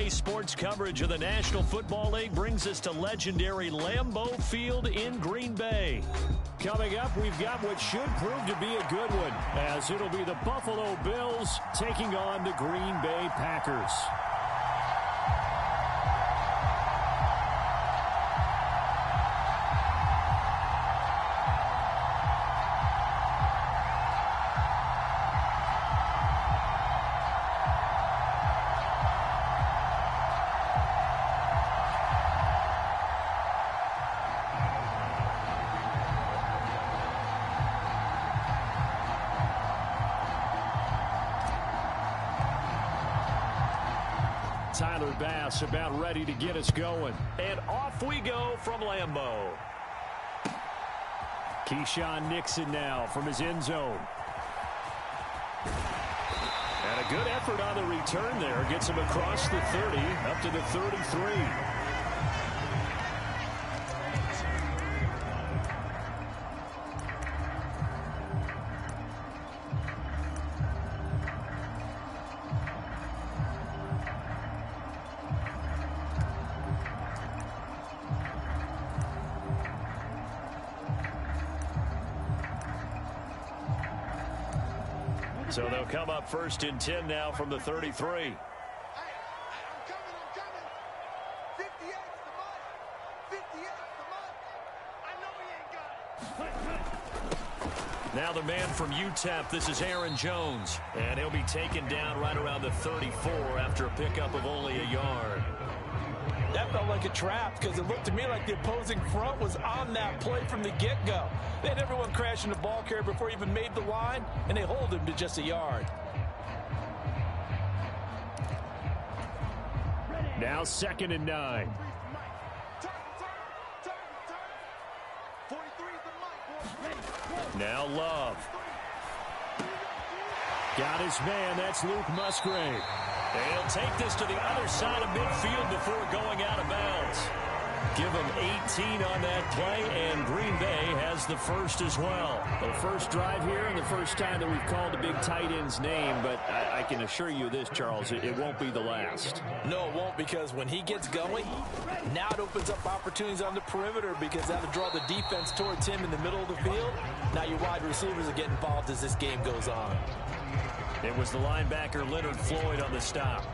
Today's sports coverage of the National Football League brings us to legendary Lambeau Field in Green Bay. Coming up, we've got what should prove to be a good one, as it'll be the Buffalo Bills taking on the Green Bay Packers. Tyler Bass about ready to get us going. And off we go from Lambeau. Keyshawn Nixon now from his end zone. And a good effort on the return there. Gets him across the 30, up to the 33. So they'll come up 1st and 10 now from the 33. Now the man from UTEP, this is Aaron Jones. And he'll be taken down right around the 34 after a pickup of only a yard. That felt like a trap because it looked to me like the opposing front was on that play from the get-go. They had everyone crashing the ball carrier before he even made the line, and they hold him to just a yard. Now 2nd and 9. Now Love. Got his man. That's Luke Musgrave. And he'll take this to the other side of midfield before going out of bounds. Give him 18 on that play, and Green Bay has the first as well. The first drive here and the first time that we've called a big tight end's name, but I can assure you this, Charles, it won't be the last. No, it won't, because when he gets going, now it opens up opportunities on the perimeter because that'll draw the defense towards him in the middle of the field. Now your wide receivers will get involved as this game goes on. It was the linebacker Leonard Floyd on the stop.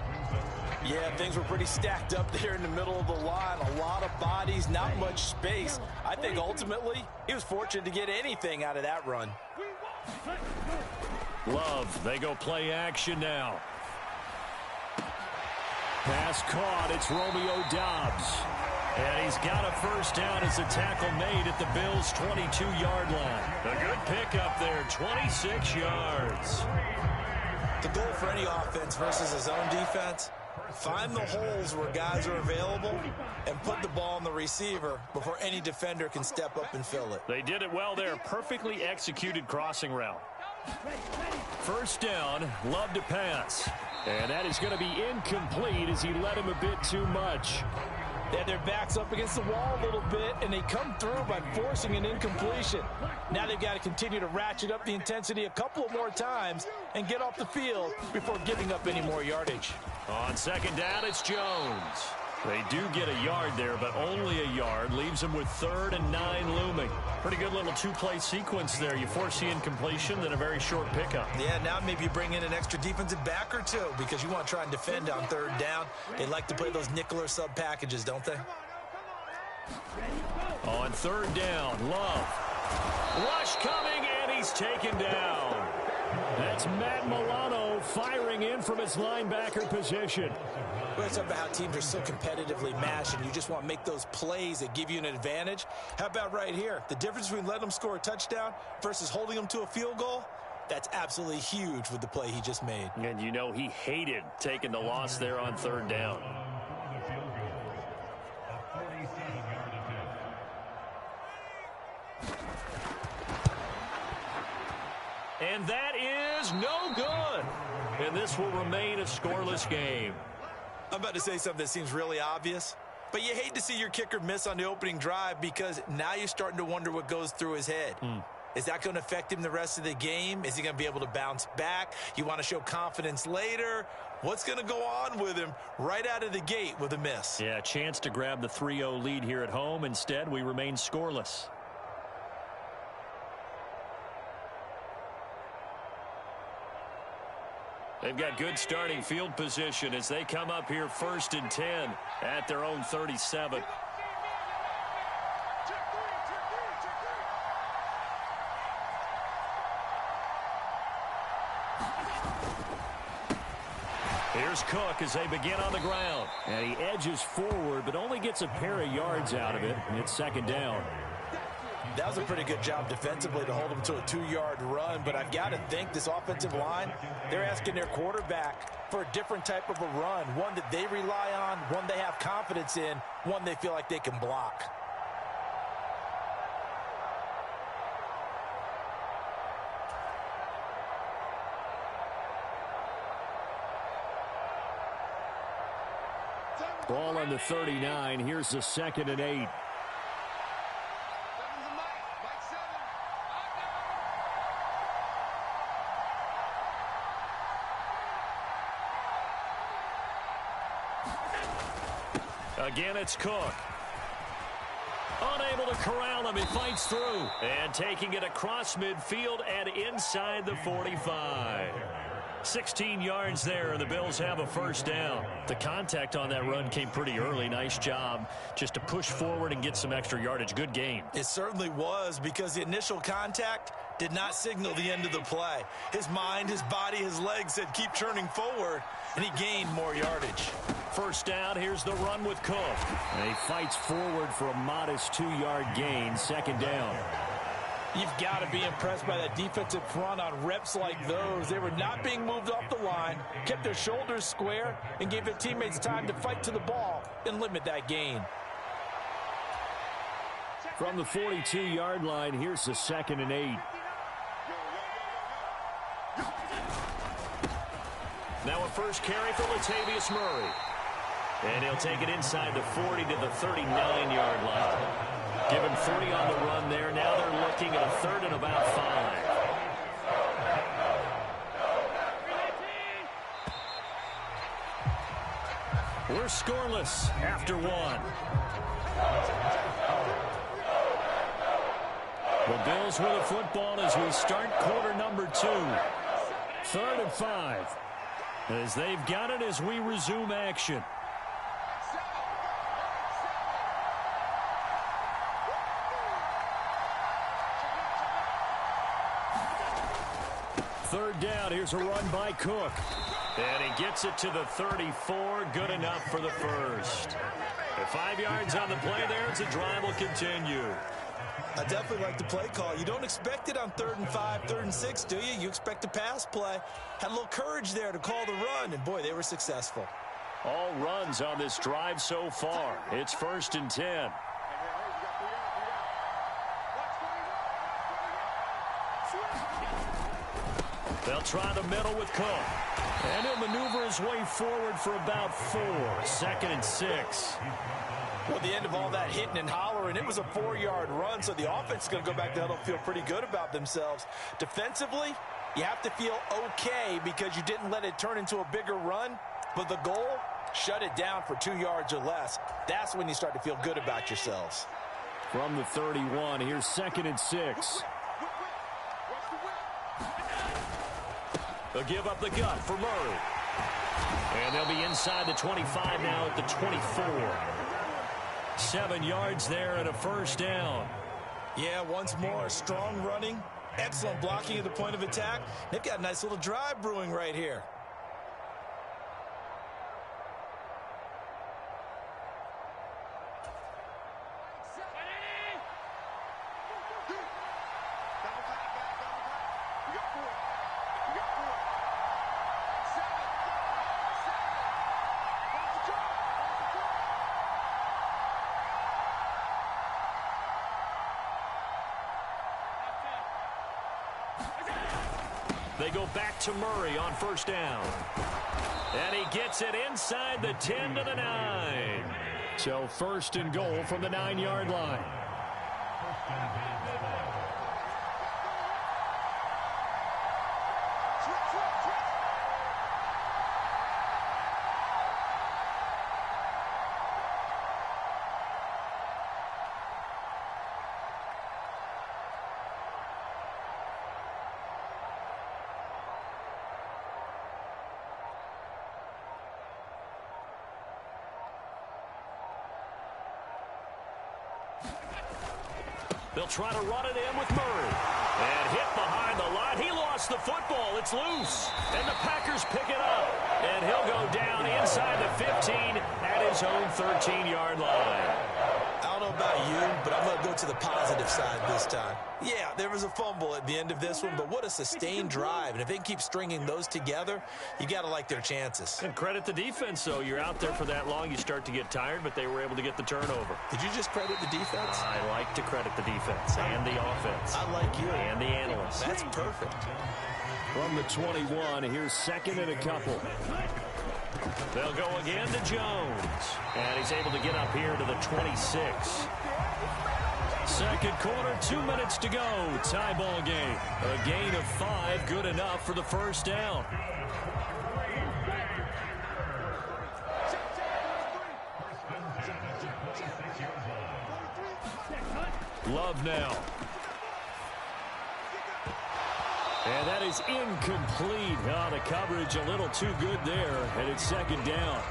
Yeah, things were pretty stacked up there in the middle of the line. A lot of bodies, not much space. I think ultimately he was fortunate to get anything out of that run. Love, they go play action now. Pass caught, it's Romeo Doubs. And he's got a first down as a tackle made at the Bills' 22-yard line. A good pickup there, 26 yards. The goal for any offense versus his own defense, find the holes where guys are available and put the ball on the receiver before any defender can step up and fill it. They did it well there. Perfectly executed crossing route. First down, Love to pass. And that is going to be incomplete as he led him a bit too much. They had their backs up against the wall a little bit, and they come through by forcing an incompletion. Now they've got to continue to ratchet up the intensity a couple of more times and get off the field before giving up any more yardage. On second down, it's Jones. They do get a yard there, but only a yard. Leaves them with 3rd and 9 looming. Pretty good little two-play sequence there. You force the incompletion, then a very short pickup. Yeah, now maybe you bring in an extra defensive back or two because you want to try and defend on 3rd down. They like to play those nickel or sub packages, don't they? On 3rd down, Love. Rush coming, and he's taken down. That's Matt Milano firing in from his linebacker position. We're talking about how teams are so competitively matched, and you just want to make those plays that give you an advantage. How about right here? The difference between letting them score a touchdown versus holding them to a field goal, that's absolutely huge with the play he just made. And you know he hated taking the loss there on 3rd down. And that is no good. And this will remain a scoreless game. I'm about to say something that seems really obvious, but you hate to see your kicker miss on the opening drive because now you're starting to wonder what goes through his head. Is that going to affect him the rest of the game? Is he going to be able to bounce back? You want to show confidence later? What's going to go on with him right out of the gate with a miss? Yeah, chance to grab the 3-0 lead here at home. Instead, we remain scoreless. They've got good starting field position as they come up here 1st and 10 at their own 37. Here's Cook as they begin on the ground. And he edges forward, but only gets a pair of yards out of it. And it's 2nd down. That was a pretty good job defensively to hold him to a 2-yard run, but I've got to think this offensive line, they're asking their quarterback for a different type of a run, one that they rely on, one they have confidence in, one they feel like they can block. Ball on the 39. Here's the 2nd and 8. Again, it's Cook. Unable to corral him. He fights through. And taking it across midfield and inside the 45. 16 yards there, and the Bills have a 1st down. The contact on that run came pretty early. Nice job just to push forward and get some extra yardage. Good game. It certainly was, because the initial contact did not signal the end of the play. His mind, his body, his legs said keep churning forward, and he gained more yardage. 1st down, here's the run with Cook. And he fights forward for a modest 2-yard gain. 2nd down. You've got to be impressed by that defensive front on reps like those. They were not being moved off the line, kept their shoulders square, and gave their teammates time to fight to the ball and limit that gain. From the 42-yard line, here's the 2nd and 8. Now a first carry for Latavius Murray. And he'll take it inside the 40 to the 39-yard line. Give him 30 on the run there. Now they're looking at a 3rd and about 5. We're scoreless after 1. The Bills with the football as we start quarter number 2. 3rd and 5. As they've got it as we resume action. Third down, here's a run by Cook. And he gets it to the 34, good enough for the 1st. At 5 yards on the play there, as the drive will continue. I definitely like the play call. You don't expect it on 3rd and 5, 3rd and 6, do you? You expect a pass play. Had a little courage there to call the run, and boy, they were successful. All runs on this drive so far. It's 1st and 10. They'll try the middle with Cook. And he'll maneuver his way forward for about 4. 2nd and 6. Well, the end of all that hitting and hollering, it was a 4-yard run, so the offense is going to go back to huddle, feel pretty good about themselves. Defensively, you have to feel okay because you didn't let it turn into a bigger run, but the goal, shut it down for 2 yards or less. That's when you start to feel good about yourselves. From the 31, here's 2nd and 6. They'll give up the gut for Murray. And they'll be inside the 25 now at the 24. 7 yards there and a 1st down. Yeah, once more, strong running, excellent blocking at the point of attack. They've got a nice little drive brewing right here. They go back to Murray on 1st down. And he gets it inside the 10 to the 9. So 1st and goal from the 9-yard line. They'll try to run it in with Murray. And hit behind the line. He lost the football. It's loose. And the Packers pick it up. And he'll go down inside the 15 at his own 13-yard line. I don't know about you, but I'm going to go to the positive side this time. Yeah, there was a fumble at the end of this one, but what a sustained drive. And if they can keep stringing those together, you got to like their chances. And credit the defense, though. You're out there for that long, you start to get tired, but they were able to get the turnover. Did you just credit the defense? I like to credit the defense and the offense. I like you. And the analysts. That's perfect. From the 21, here's second and a couple. They'll go again to Jones. And he's able to get up here to the 26. Second quarter, 2 minutes to go. Tie ball game. A gain of 5, good enough for the first down. Love now. And that is incomplete. Oh, the coverage a little too good there, and it's second down.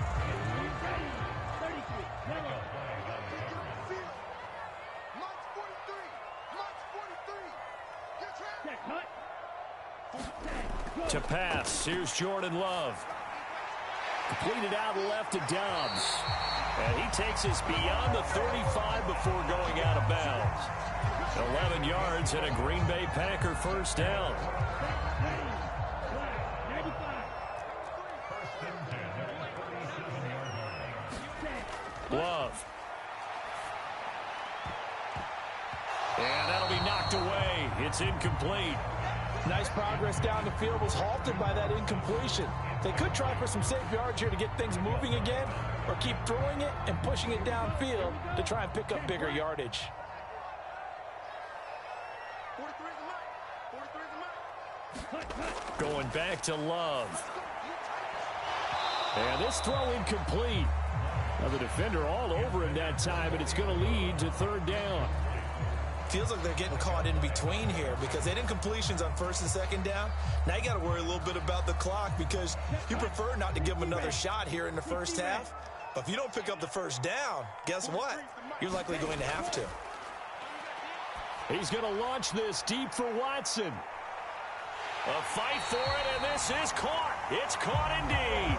To pass, here's Jordan Love. Completed out left to Dobbs. And he takes us beyond the 35 before going out of bounds. 11 yards and a Green Bay Packer first down. Love. And that'll be knocked away. It's incomplete. Nice progress down the field, was halted by that incompletion. They could try for some safe yards here to get things moving again, or keep throwing it and pushing it downfield to try and pick up bigger yardage. Going back to Love. And this throw incomplete. Now the defender all over him that time, and it's going to lead to third down. Feels like they're getting caught in between here because they had incompletions on first and second down. Now you got to worry a little bit about the clock because you prefer not to give them another shot here in the first half. But if you don't pick up the first down, guess what? You're likely going to have to. He's going to launch this deep for Watson. A fight for it, and this is caught. It's caught indeed.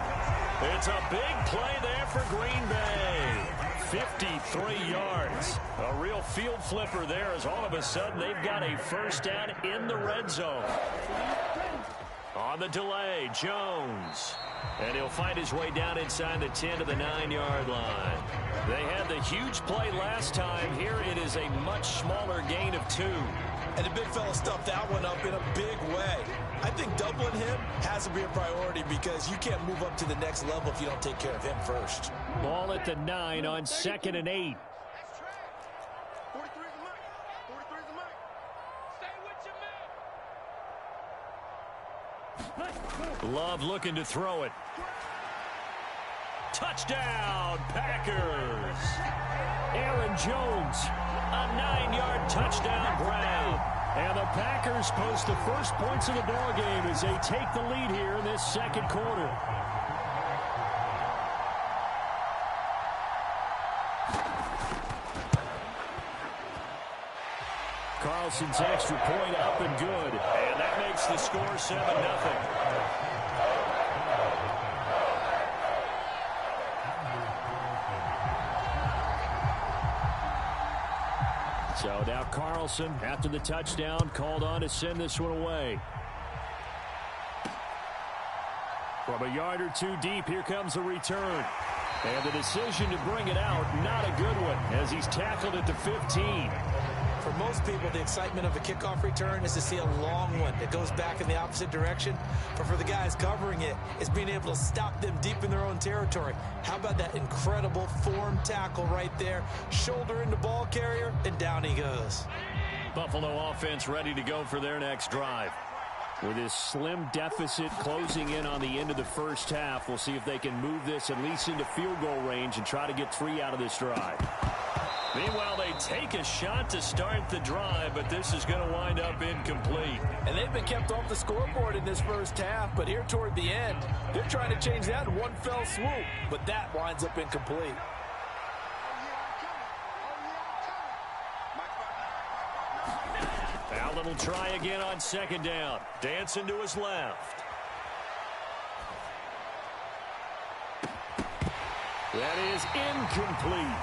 It's a big play there for Green Bay. 53 yards. A real field flipper there as all of a sudden they've got a first down in the red zone. On the delay, Jones. And he'll find his way down inside the 10 to the 9-yard line. They had the huge play last time. Here it is a much smaller gain of 2. And the big fella stuffed that one up in a big way. I think doubling him has to be a priority because you can't move up to the next level if you don't take care of him first. Ball at the 9 on 2nd and 8. Love looking to throw it. Touchdown, Packers. Aaron Jones, a 9-yard touchdown grab. And the Packers post the first points of the ball game as they take the lead here in this second quarter. Carlson's extra point up and good. And that makes the score 7-0. So now Carlson, after the touchdown, called on to send this one away. From a yard or two deep, here comes a return. And the decision to bring it out, not a good one, as he's tackled at the 15. For most people, the excitement of a kickoff return is to see a long one that goes back in the opposite direction. But for the guys covering it, it's being able to stop them deep in their own territory. How about that incredible form tackle right there? Shoulder into ball carrier, and down he goes. Buffalo offense ready to go for their next drive. With this slim deficit closing in on the end of the first half, we'll see if they can move this at least into field goal range and try to get 3 out of this drive. Meanwhile, they take a shot to start the drive, but this is going to wind up incomplete. And they've been kept off the scoreboard in this first half, but here toward the end, they're trying to change that in one fell swoop, but that winds up incomplete. Allen will try again on second down. Dancing to his left. That is incomplete.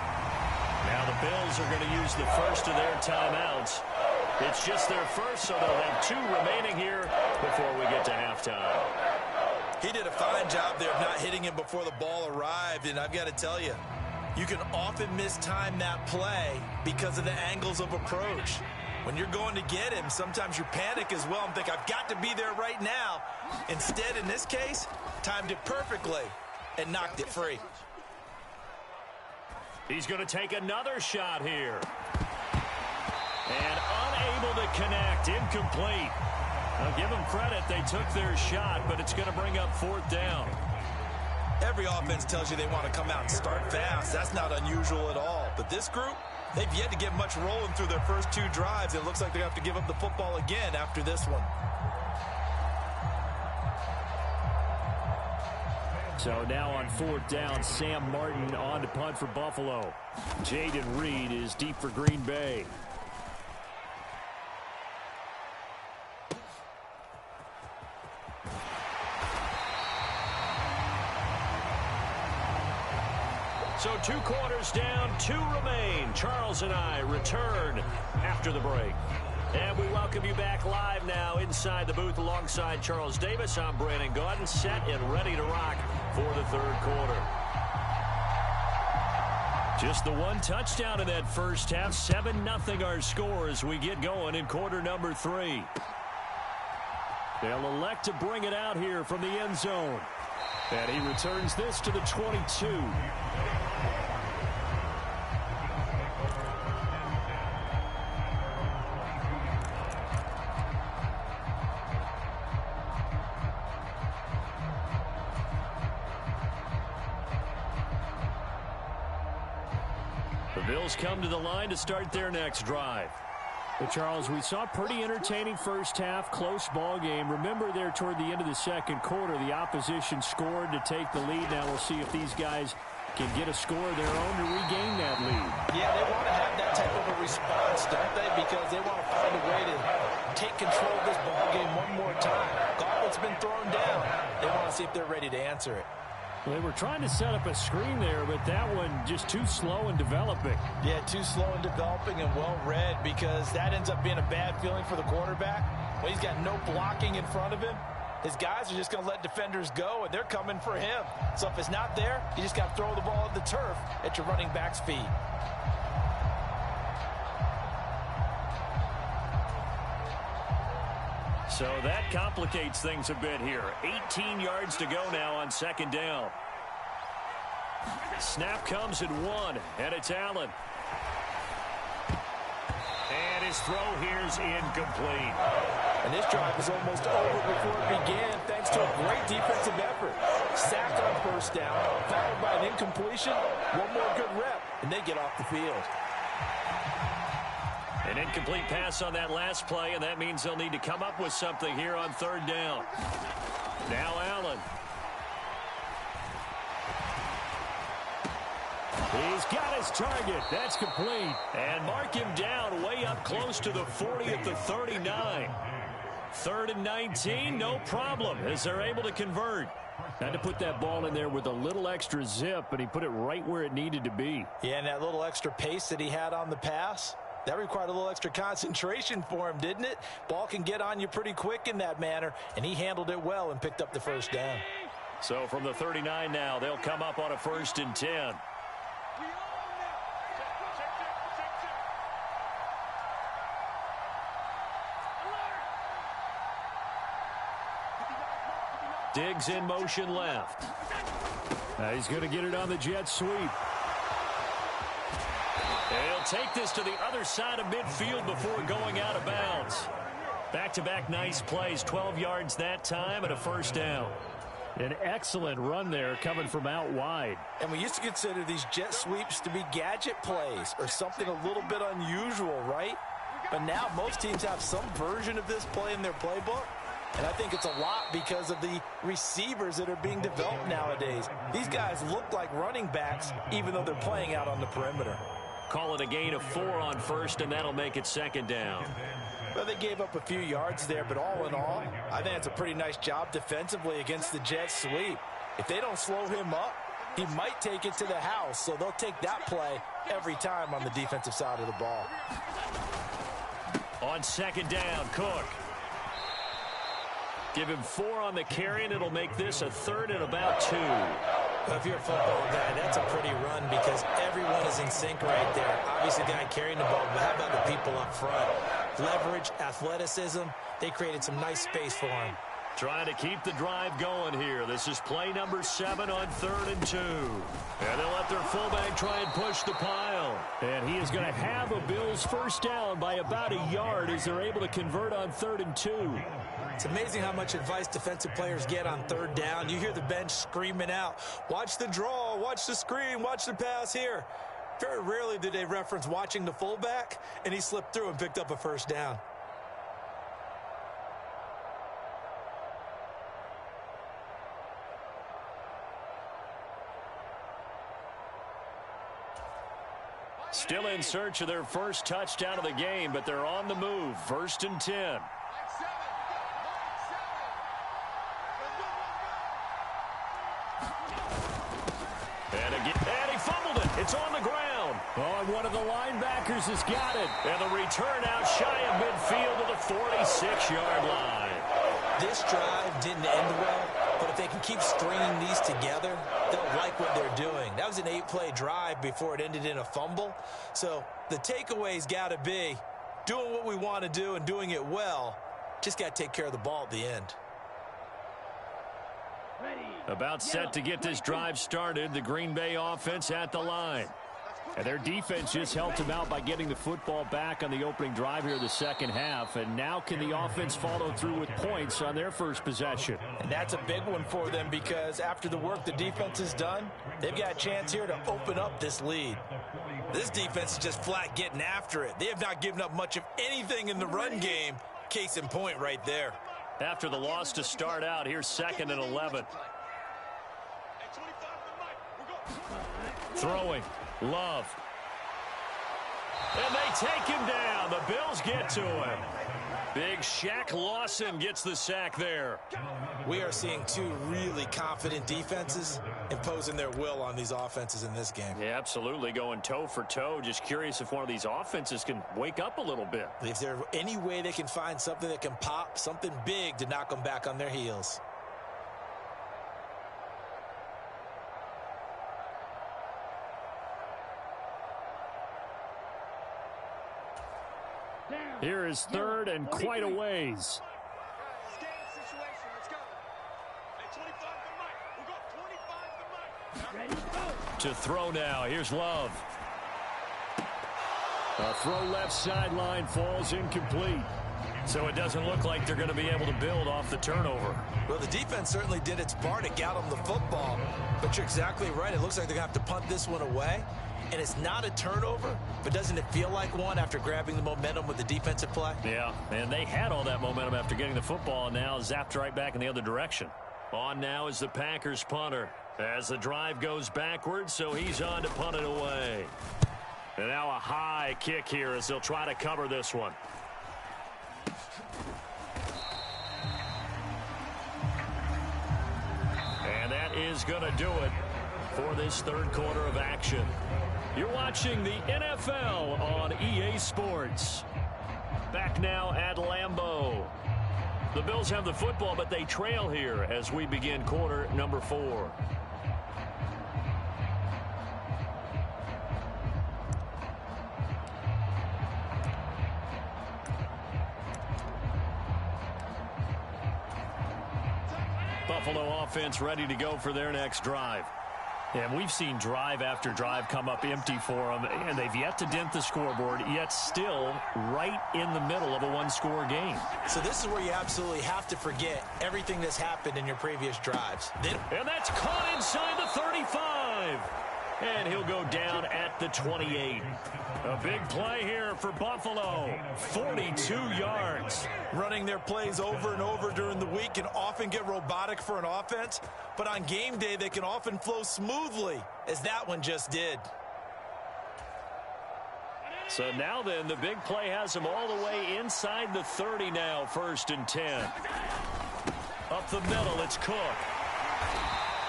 Now the Bills are going to use the first of their timeouts. It's just their first, so they'll have 2 remaining here before we get to halftime. He did a fine job there of not hitting him before the ball arrived, and I've got to tell you, you can often mistime that play because of the angles of approach. When you're going to get him, sometimes you panic as well and think, I've got to be there right now. Instead, in this case, timed it perfectly and knocked it free. He's going to take another shot here. And unable to connect, incomplete. I'll give them credit, they took their shot, but it's going to bring up 4th down. Every offense tells you they want to come out and start fast. That's not unusual at all. But this group, they've yet to get much rolling through their first 2 drives. It looks like they're going to have to give up the football again after this one. So now on 4th down, Sam Martin on to punt for Buffalo. Jaden Reed is deep for Green Bay. So 2 quarters down, 2 remain. Charles and I return after the break. And we welcome you back live now inside the booth alongside Charles Davis. I'm Brandon Gaudin, set and ready to rock for the 3rd quarter. Just the 1 touchdown in that first half. 7-0 our score as we get going in quarter number 3. They'll elect to bring it out here from the end zone. And he returns this to the 22. The Bills come to the line to start their next drive. Well, Charles, we saw a pretty entertaining first half, close ball game. Remember there toward the end of the second quarter, the opposition scored to take the lead. Now we'll see if these guys can get a score of their own to regain that lead. Yeah, they want to have that type of a response, don't they? Because they want to find a way to take control of this ball game one more time. Gauntlet's been thrown down. They want to see if they're ready to answer it. Well, they were trying to set up a screen there, but that one just too slow in developing. Yeah, too slow in developing and well read, because that ends up being a bad feeling for the quarterback. When he's got no blocking in front of him, his guys are just going to let defenders go, and they're coming for him. So if it's not there, you just got to throw the ball at the turf at your running back's feet. So that complicates things a bit here. 18 yards to go now on second down. Snap comes at 1, and it's Allen. And his throw here's incomplete. And this drive is almost over before it began, thanks to a great defensive effort. Sacked on first down, followed by an incompletion. One more good rep, and they get off the field. An incomplete pass on that last play, and that means they'll need to come up with something here on third down. Now Allen. He's got his target. That's complete. And mark him down way up close to the 40 at the 39. 3rd and 19, no problem, as they're able to convert. Had to put that ball in there with a little extra zip, but he put it right where it needed to be. Yeah, and that little extra pace that he had on the pass, that required a little extra concentration for him, didn't it? Ball can get on you pretty quick in that manner, and he handled it well and picked up the first down. So from the 39 now, they'll come up on a 1st and 10. Diggs in motion left. He's going to get it on the jet sweep. He'll take this to the other side of midfield before going out of bounds. Back-to-back nice plays, 12 yards that time and a first down. An excellent run there coming from out wide. And we used to consider these jet sweeps to be gadget plays or something a little bit unusual, right? But now most teams have some version of this play in their playbook. And I think it's a lot because of the receivers that are being developed nowadays. These guys look like running backs even though they're playing out on the perimeter. call it a gain of 4 on first, and that'll make it second down. Well, they gave up a few yards there, but all in all, I think it's a pretty nice job defensively against the Jets sweep. If they don't slow him up, he might take it to the house, so they'll take that play every time on the defensive side of the ball. On second down, Cook. Give him 4 on the carry, and it'll make this a 3rd and about 2. Well, if you're a football guy, that's a pretty run because everyone is in sync right there. Obviously, the guy carrying the ball, but how about the people up front? Leverage, athleticism, they created some nice space for him. Trying to keep the drive going here. This is play number 7 on 3rd and 2. And they'll let their fullback try and push the pile. And he is going to have a Bills first down by about a yard as they're able to convert on 3rd and 2. It's amazing how much advice defensive players get on 3rd down. You hear the bench screaming out, watch the draw, watch the screen, watch the pass here. Very rarely do they reference watching the fullback, and he slipped through and picked up a first down. Still in search of their first touchdown of the game, but they're on the move. 1st and 10. And he fumbled it. It's on the ground. Oh, and one of the linebackers has got it. And the return out shy of midfield to the 46-yard line. This drive didn't end well, but if they can keep stringing these together, they'll like what they're doing. That was an 8-play drive before it ended in a fumble. So the takeaway's got to be doing what we want to do and doing it well. Just got to take care of the ball at the end. About set to get this drive started, the Green Bay offense at the line. And their defense just helped them out by getting the football back on the opening drive here in the second half. And now can the offense follow through with points on their first possession? And that's a big one for them because after the work the defense has done, they've got a chance here to open up this lead. This defense is just flat getting after it. They have not given up much of anything in the run game. Case in point right there. After the loss to start out, here's 2nd and 11. Throwing. Love. And they take him down. The Bills get to him. Big Shaq Lawson gets the sack there. We are seeing 2 really confident defenses imposing their will on these offenses in this game. Yeah, absolutely. Going toe for toe. Just curious if one of these offenses can wake up a little bit. If there's any way they can find something that can pop, something big to knock them back on their heels. Here is 3rd and quite a ways. To throw now. Here's Love. A throw left sideline falls incomplete. So it doesn't look like they're going to be able to build off the turnover. Well, the defense certainly did its part to get them the football. But you're exactly right. It looks like they're going to have to punt this one away. And it's not a turnover, but doesn't it feel like one after grabbing the momentum with the defensive play? Yeah, and they had all that momentum after getting the football, and now zapped right back in the other direction. On now is the Packers punter as the drive goes backwards, so he's on to punt it away. And now a high kick here as they'll try to cover this one. And that is going to do it for this 3rd quarter of action. You're watching the NFL on EA Sports. Back now at Lambeau. The Bills have the football, but they trail here as we begin quarter number 4. Buffalo offense ready to go for their next drive. And we've seen drive after drive come up empty for them, and they've yet to dent the scoreboard, yet still right in the middle of a one-score game. So this is where you absolutely have to forget everything that's happened in your previous drives. And that's caught inside the 35. And he'll go down at the 28. A big play here for Buffalo. 42 yards. Running their plays over and over during the week can often get robotic for an offense, but on game day they can often flow smoothly, as that one just did. So now then, the big play has him all the way inside the 30 now, 1st and 10. Up the middle, it's Cook.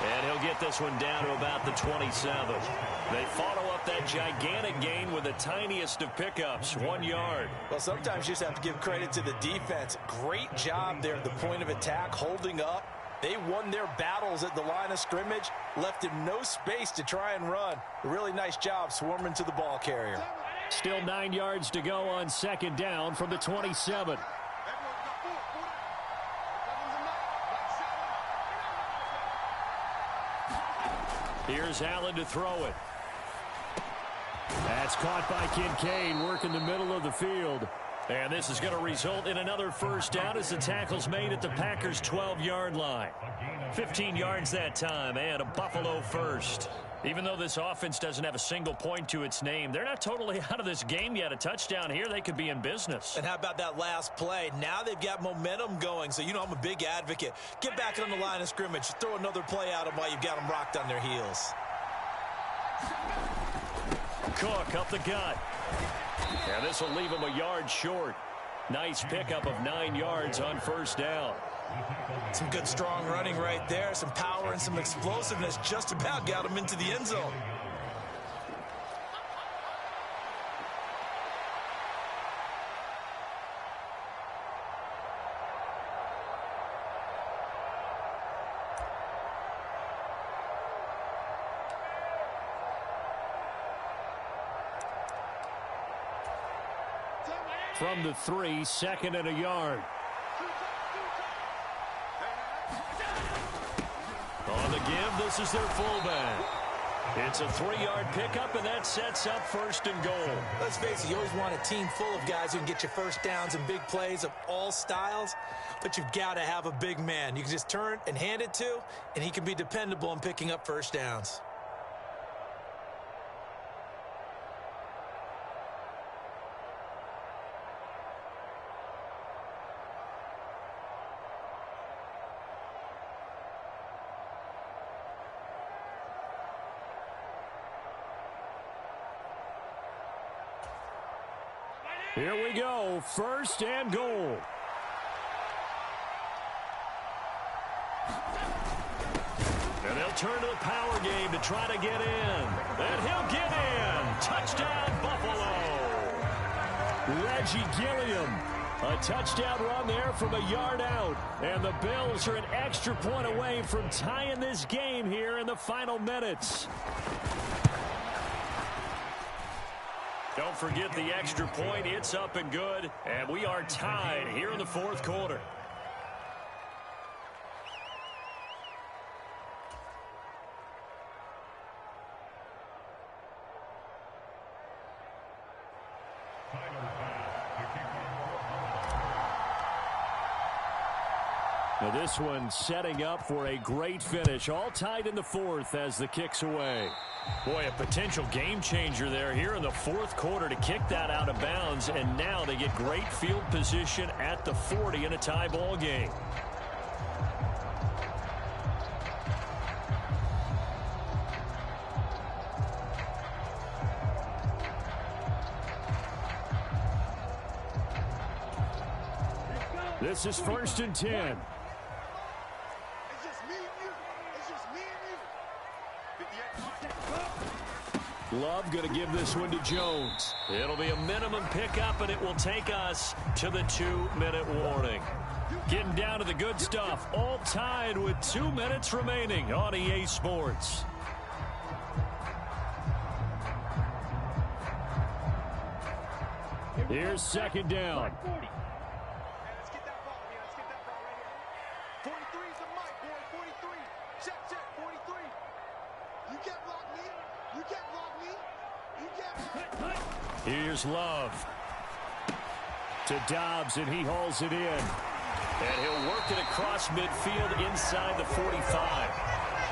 And he'll get this one down to about the 27. They follow up that gigantic gain with the tiniest of pickups, 1 yard. Well, sometimes you just have to give credit to the defense. Great job there at the point of attack, holding up. They won their battles at the line of scrimmage, left him no space to try and run. A really nice job swarming to the ball carrier. Still 9 yards to go on 2nd down from the 27. Here's Allen to throw it. That's caught by Kincaid, working the middle of the field. And this is going to result in another 1st down as the tackle's made at the Packers' 12-yard line. 15 yards that time, and a Buffalo first. Even though this offense doesn't have a single point to its name, they're not totally out of this game yet. A touchdown here, they could be in business. And how about that last play? Now they've got momentum going, so you know I'm a big advocate. Get back on the line of scrimmage. Throw another play at them while you've got them rocked on their heels. Cook up the gut. And this will leave him a yard short. Nice pickup of 9 yards on 1st down. Some good strong running right there. Some power and some explosiveness. Just about got him into the end zone. From the 3, 2nd and a yard. On the give, this is their fullback. It's a 3-yard pickup, and that sets up 1st and goal. Let's face it, you always want a team full of guys who can get you 1st downs and big plays of all styles, but you've got to have a big man. You can just turn and hand it to, and he can be dependable in picking up 1st downs. Here we go, 1st and goal. And they'll turn to the power game to try to get in. And he'll get in. Touchdown, Buffalo. Reggie Gilliam. A touchdown run there from a yard out. And the Bills are an extra point away from tying this game here in the final minutes. Don't forget the extra point. It's up and good. And we are tied here in the 4th quarter. Now this one setting up for a great finish. All tied in the 4th as the kick's away. Boy, a potential game changer there here in the 4th quarter to kick that out of bounds. And now they get great field position at the 40 in a tie ball game. This is 1st and 10. Love going to give this one to Jones. It'll be a minimum pickup, and it will take us to the 2-minute warning. Getting down to the good stuff. All tied with 2 minutes remaining on EA Sports. Here's 2nd down. Here's Love to Dobbs, and he hauls it in. And he'll work it across midfield inside the 45.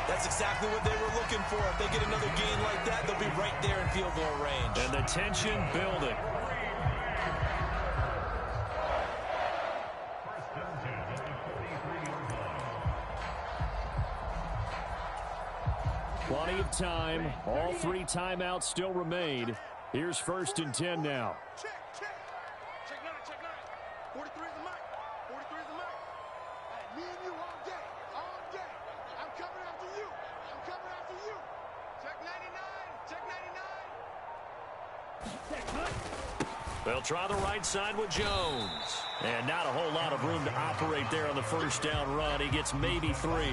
That's exactly what they were looking for. If they get another gain like that, they'll be right there in field goal range. And the tension building. Plenty of time. All 3 timeouts still remain. Here's 1st and 10 now. Check. Check 9. 43 is the mic. 43 is the mic. Hey, me and you all day. I'm coming after you. Check 99. They'll try the right side with Jones. And not a whole lot of room to operate there on the first down run. He gets maybe 3.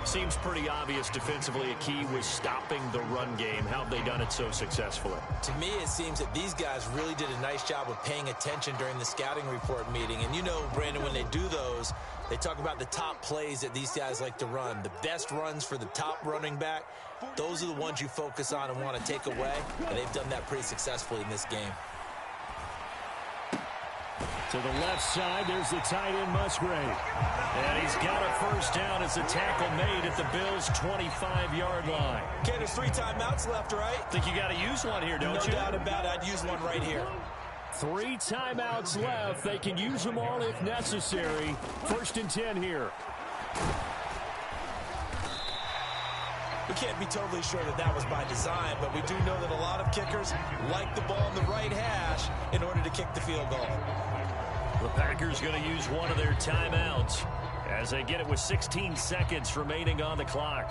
Seems pretty obvious defensively a key was stopping the run game. How have they done it so successfully? To me, it seems that these guys really did a nice job of paying attention during the scouting report meeting. And you know, Brandon, when they do those, they talk about the top plays that these guys like to run. The best runs for the top running back, those are the ones you focus on and want to take away. And they've done that pretty successfully in this game. To the left side, there's the tight end, Musgrave. And he's got a first down as the tackle made at the Bills' 25-yard line. Okay, there's 3 timeouts left, right? Think you got to use one here, don't you? No doubt about it. I'd use one right here. 3 timeouts left. They can use them all if necessary. 1st and 10 here. We can't be totally sure that was by design, but we do know that a lot of kickers like the ball in the right hash in order to kick the field goal. The Packers going to use one of their timeouts as they get it with 16 seconds remaining on the clock.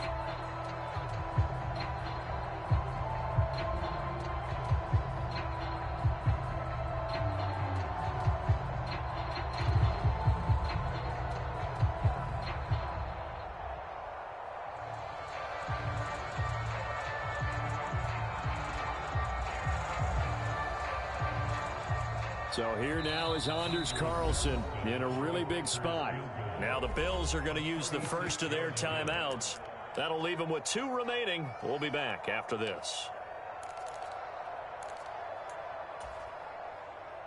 So here now is Anders Carlson in a really big spot. Now the Bills are going to use the first of their timeouts. That'll leave them with 2 remaining. We'll be back after this.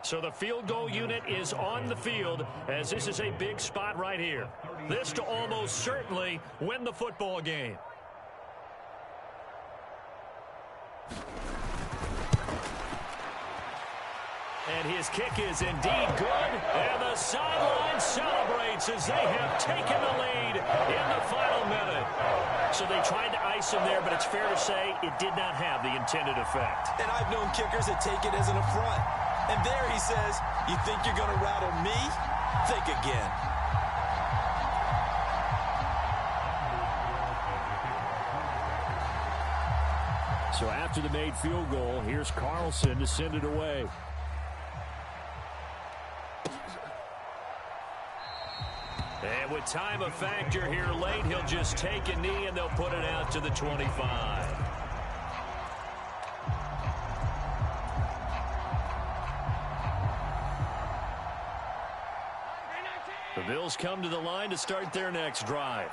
So the field goal unit is on the field as this is a big spot right here. This to almost certainly win the football game. And his kick is indeed good. And the sideline celebrates as they have taken the lead in the final minute. So they tried to ice him there, but it's fair to say it did not have the intended effect. And I've known kickers that take it as an affront. And there he says, you think you're going to rattle me? Think again. So after the made field goal, here's Carlson to send it away. And with time a factor here late, he'll just take a knee and they'll put it out to the 25. The Bills come to the line to start their next drive.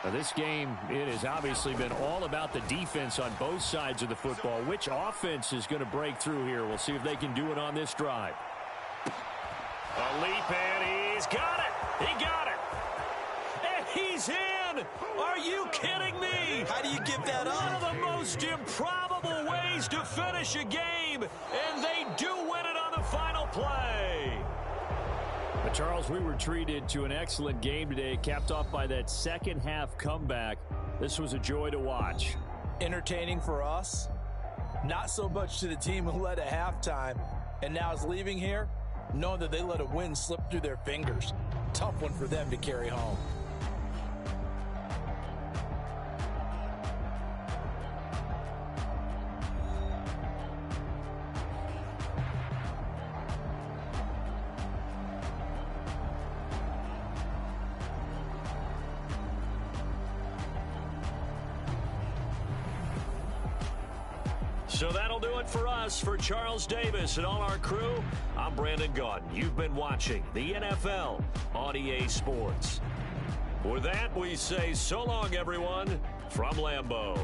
Now this game, it has obviously been all about the defense on both sides of the football. Which offense is going to break through here? We'll see if they can do it on this drive. A leap, and he's got it. He got it. And he's in. Are you kidding me? How do you give that up? One of the most improbable ways to finish a game, and they do win it on the final play. But Charles, we were treated to an excellent game today, capped off by that second half comeback. This was a joy to watch. Entertaining for us, not so much to the team who led at halftime and now is leaving here knowing that they let a win slip through their fingers. Tough one for them to carry home. So that'll do it for us. For Charles Davis and all our crew, I'm Brandon Gaudin. You've been watching the NFL on EA Sports. With that, we say so long, everyone, from Lambeau.